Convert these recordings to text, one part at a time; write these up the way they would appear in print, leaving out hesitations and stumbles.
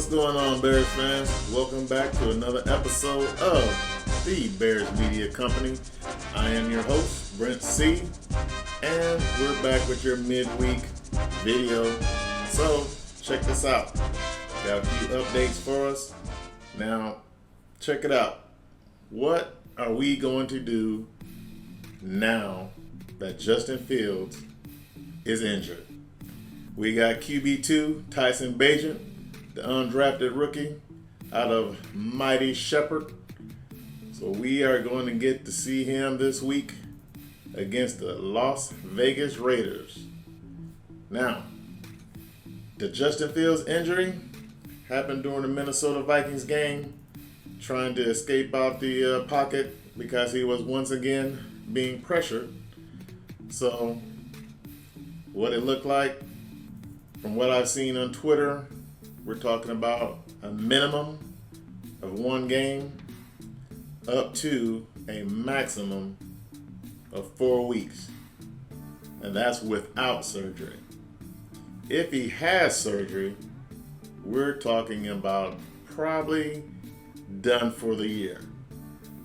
What's going on, Bears fans? Welcome back to another episode of the Bears Media Company. I am your host, Brent C., and we're back with your midweek video. So, check this out. Got a few updates for us. Now, check it out. What are we going to do now that Justin Fields is injured? We got QB2 Tyson Bagent, the undrafted rookie out of mighty Shepherd. So we are going to get to see him this week against the Las Vegas Raiders. Now, the Justin Fields injury happened during the Minnesota Vikings game, trying to escape out the pocket because he was once again being pressured. So what it looked like, from what I've seen on Twitter, we're talking about a minimum of one game up to a maximum of 4 weeks. And that's without surgery. If he has surgery, we're talking about probably done for the year.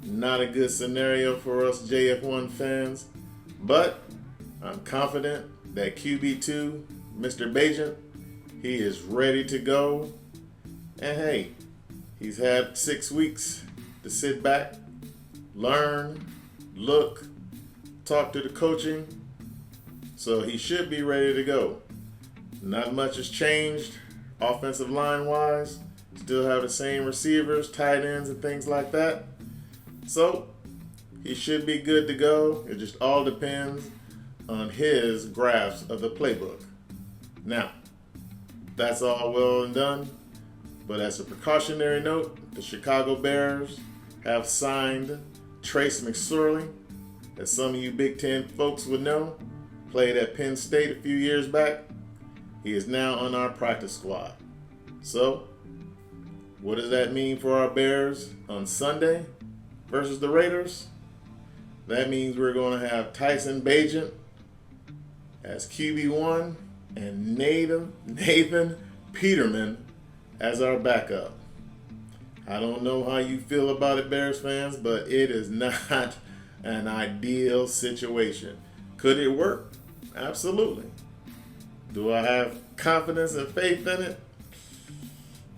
Not a good scenario for us JF1 fans, but I'm confident that QB2, Mr. Bagent, he is ready to go. And hey, he's had 6 weeks to sit back, learn, look, talk to the coaching. So he should be ready to go. Not much has changed offensive line wise. Still have the same receivers, tight ends, and things like that. So he should be good to go. It just all depends on his grasp of the playbook. Now, that's all well and done, but as a precautionary note, the Chicago Bears have signed Trace McSorley, as some of you Big Ten folks would know, played at Penn State a few years back. He is now on our practice squad. So, what does that mean for our Bears on Sunday versus the Raiders? That means we're going to have Tyson Bagent as QB1 and Nathan Peterman as our backup. I don't know how you feel about it, Bears fans, but it is not an ideal situation. Could it work? Absolutely. Do I have confidence and faith in it?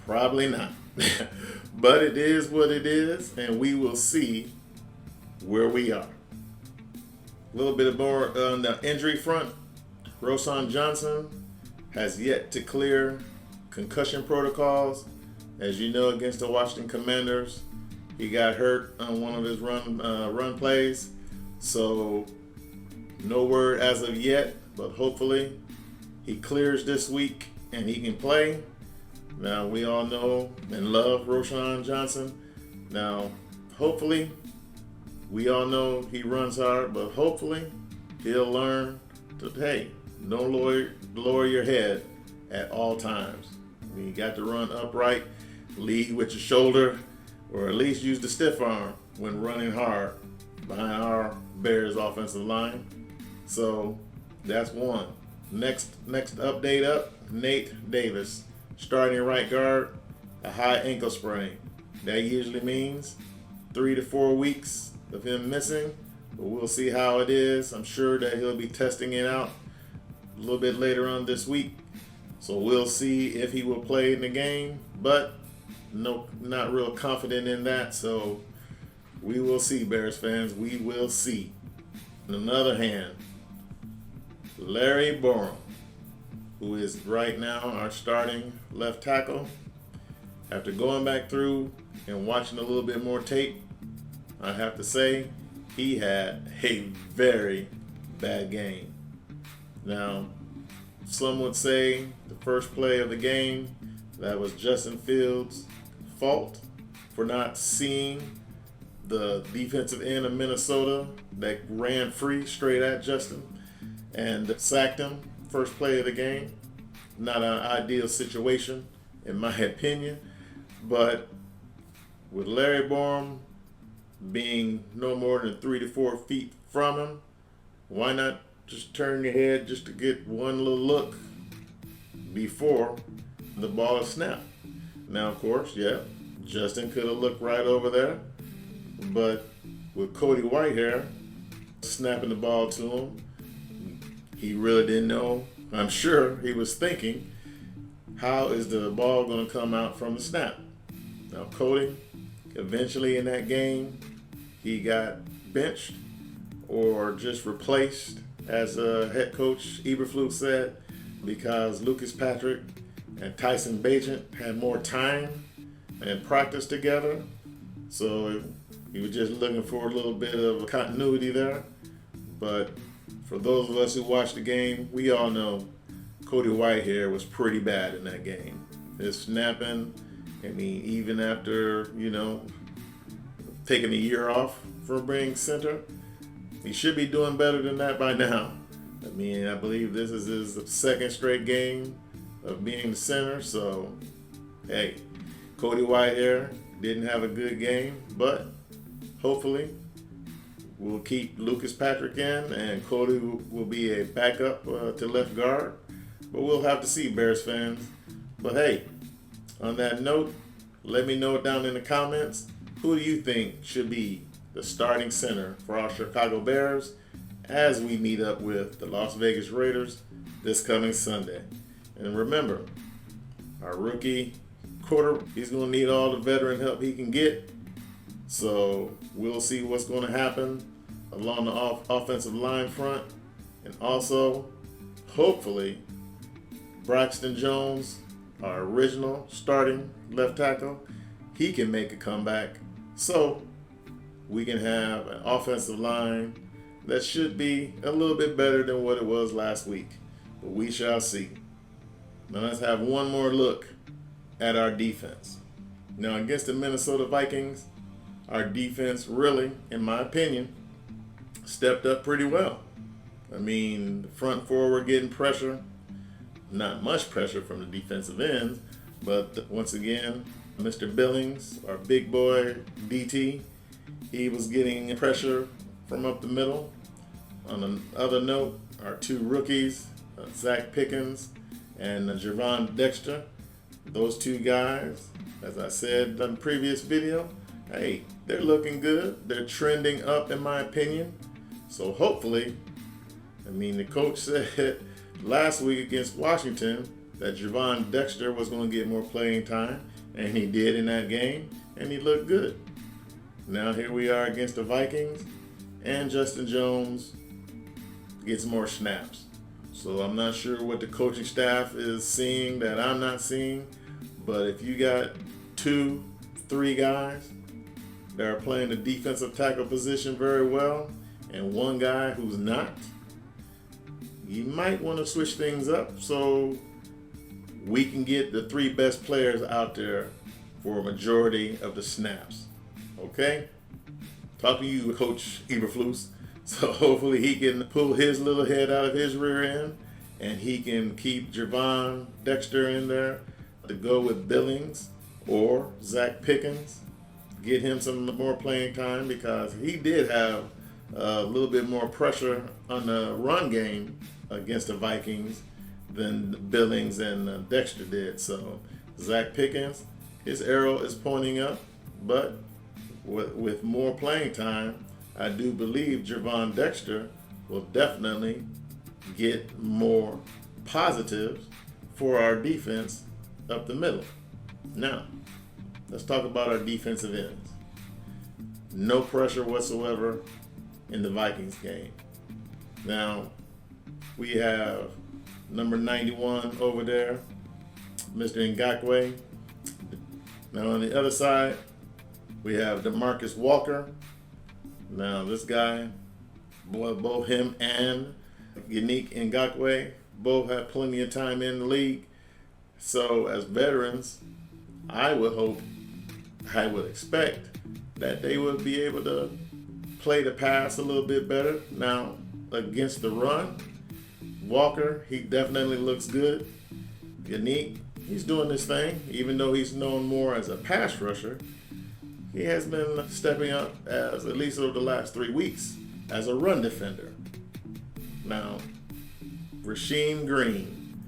Probably not. But it is what it is, and we will see where we are. A little bit more on the injury front. Roschon Johnson has yet to clear concussion protocols. As you know, against the Washington Commanders, he got hurt on one of his run plays. So no word as of yet, but hopefully he clears this week and he can play. Now, we all know and love Roschon Johnson. Now, hopefully, we all know he runs hard, but hopefully he'll learn to, hey, don't lower your head at all times. You got to run upright, lead with your shoulder, or at least use the stiff arm when running hard behind our Bears offensive line. So that's one. Next update up, Nate Davis, starting right guard, a high ankle sprain. That usually means 3 to 4 weeks of him missing, but we'll see how it is. I'm sure that he'll be testing it out a little bit later on this week. So we'll see if he will play in the game, but no, not real confident in that. So we will see, Bears fans. We will see. On the other hand, Larry Borom, who is right now our starting left tackle, after going back through and watching a little bit more tape, I have to say he had a very bad game. Now, some would say the first play of the game, that was Justin Fields' fault for not seeing the defensive end of Minnesota that ran free straight at Justin and sacked him first play of the game. Not an ideal situation, in my opinion, but with Larry Borom being no more than 3 to 4 feet from him, why not just turn your head just to get one little look before the ball is snapped? Now, of course, yeah, Justin could have looked right over there, but with Cody Whitehair snapping the ball to him, he really didn't know. I'm sure he was thinking, how is the ball going to come out from the snap? Now, Cody, eventually in that game, he got benched or just replaced, as head coach Eberflus said, because Lucas Patrick and Tyson Bagent had more time and practice together. So he was just looking for a little bit of continuity there. But for those of us who watched the game, we all know Cody Whitehair was pretty bad in that game. His snapping, I mean, even after, taking a year off from being center, he should be doing better than that by now. I mean, I believe this is his second straight game of being the center. So, hey, Cody Whitehair didn't have a good game, but hopefully we'll keep Lucas Patrick in, and Cody will be a backup to left guard. But we'll have to see, Bears fans. But hey, on that note, let me know down in the comments, who do you think should be the starting center for our Chicago Bears as we meet up with the Las Vegas Raiders this coming Sunday? And remember, our rookie quarter, he's going to need all the veteran help he can get. So we'll see what's going to happen along the offensive line front. And also, hopefully, Braxton Jones, our original starting left tackle, he can make a comeback. So we can have an offensive line that should be a little bit better than what it was last week. But we shall see. Now let's have one more look at our defense. Now against the Minnesota Vikings, our defense really, in my opinion, stepped up pretty well. I mean, the front four were getting pressure. Not much pressure from the defensive ends, but once again, Mr. Billings, our big boy DT, he was getting pressure from up the middle. On another note, our two rookies, Zach Pickens and Javon Dexter, those two guys, as I said in the previous video, hey, they're looking good. They're trending up, in my opinion. So hopefully, the coach said last week against Washington that Javon Dexter was going to get more playing time, and he did in that game, and he looked good. Now here we are against the Vikings, and Justin Jones gets more snaps. So I'm not sure what the coaching staff is seeing that I'm not seeing, but if you got 2-3 guys that are playing the defensive tackle position very well, and one guy who's not, you might want to switch things up so we can get the 3 best players out there for a majority of the snaps. Okay? Talk to you, Coach Eberflus. So hopefully he can pull his little head out of his rear end, and he can keep Javon Dexter in there to go with Billings or Zach Pickens. Get him some more playing time, because he did have a little bit more pressure on the run game against the Vikings than Billings and Dexter did. So Zach Pickens, his arrow is pointing up, but with more playing time, I do believe Javon Dexter will definitely get more positives for our defense up the middle. Now, let's talk about our defensive ends. No pressure whatsoever in the Vikings game. Now, we have number 91 over there, Mr. Ngakoue. Now on the other side, we have DeMarcus Walker. Now this guy, both him and Yannick Ngakoue both have plenty of time in the league. So as veterans, I would expect that they would be able to play the pass a little bit better. Now against the run, Walker, he definitely looks good. Yannick, he's doing this thing, even though he's known more as a pass rusher. He has been stepping up, as at least over the last 3 weeks, as a run defender. Now, Rasheem Green,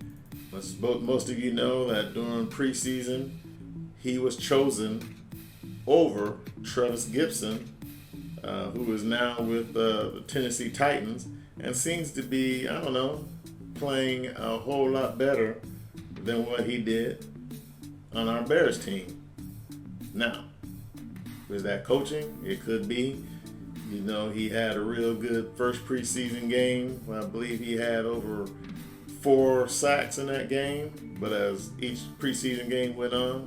most of you know that during preseason, he was chosen over Travis Gibson, who is now with the Tennessee Titans and seems to be, I don't know, playing a whole lot better than what he did on our Bears team. Now, is that coaching? It could be. You know, he had a real good first preseason game. I believe he had over 4 sacks in that game. But as each preseason game went on,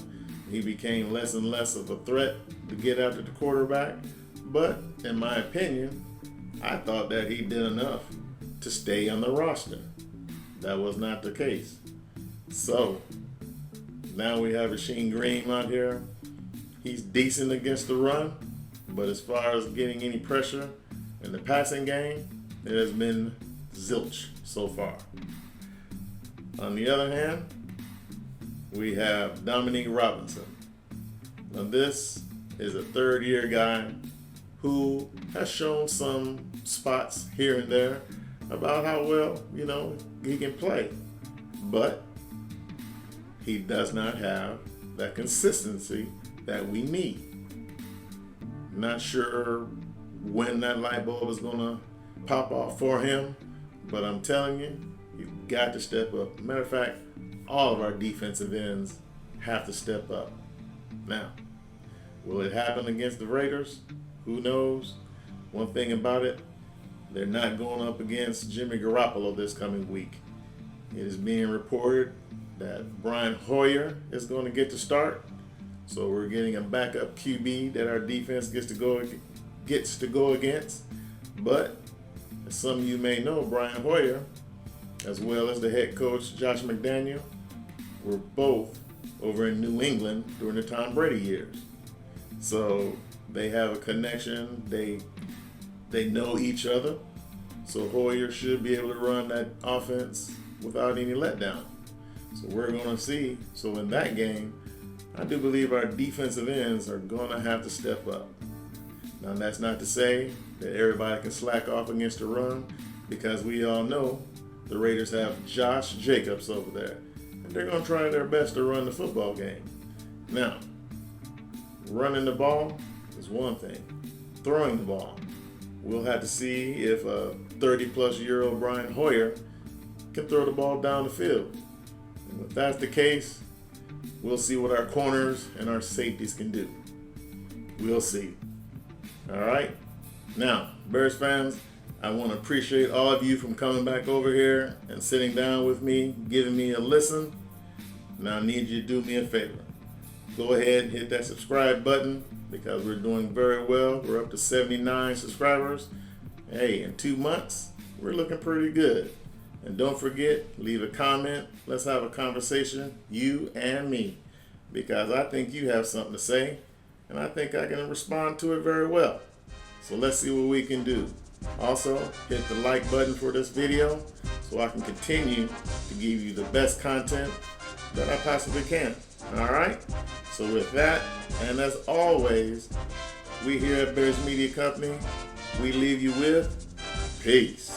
he became less and less of a threat to get after the quarterback. But in my opinion, I thought that he did enough to stay on the roster. That was not the case. So now we have Rasheem Green out here. He's decent against the run, but as far as getting any pressure in the passing game, it has been zilch so far. On the other hand, we have Dominique Robinson. Now this is a third-year guy who has shown some spots here and there about how well, he can play. But he does not have that consistency that we need. Not sure when that light bulb is going to pop off for him, but I'm telling you, you've got to step up. Matter of fact, all of our defensive ends have to step up. Now, will it happen against the Raiders? Who knows? One thing about it, they're not going up against Jimmy Garoppolo this coming week. It is being reported that Brian Hoyer is going to get to start. So we're getting a backup QB that our defense gets to go against. But as some of you may know, Brian Hoyer, as well as the head coach Josh McDaniel, were both over in New England during the Tom Brady years. So they have a connection. They know each other. So Hoyer should be able to run that offense without any letdown. So we're going to see. So in that game, I do believe our defensive ends are going to have to step up. Now, that's not to say that everybody can slack off against the run, because we all know the Raiders have Josh Jacobs over there, and they're going to try their best to run the football game. Now, running the ball is one thing. Throwing the ball, we'll have to see if a 30-plus-year-old Brian Hoyer can throw the ball down the field. And if that's the case, we'll see what our corners and our safeties can do. We'll see. All right? Now, Bears fans, I want to appreciate all of you from coming back over here and sitting down with me, giving me a listen. Now I need you to do me a favor. Go ahead and hit that subscribe button, because we're doing very well. We're up to 79 subscribers. Hey, in 2 months, we're looking pretty good. And don't forget, leave a comment. Let's have a conversation, you and me, because I think you have something to say, and I think I can respond to it very well. So let's see what we can do. Also, hit the like button for this video so I can continue to give you the best content that I possibly can. All right? So with that, and as always, we here at Bears Media Company, we leave you with peace.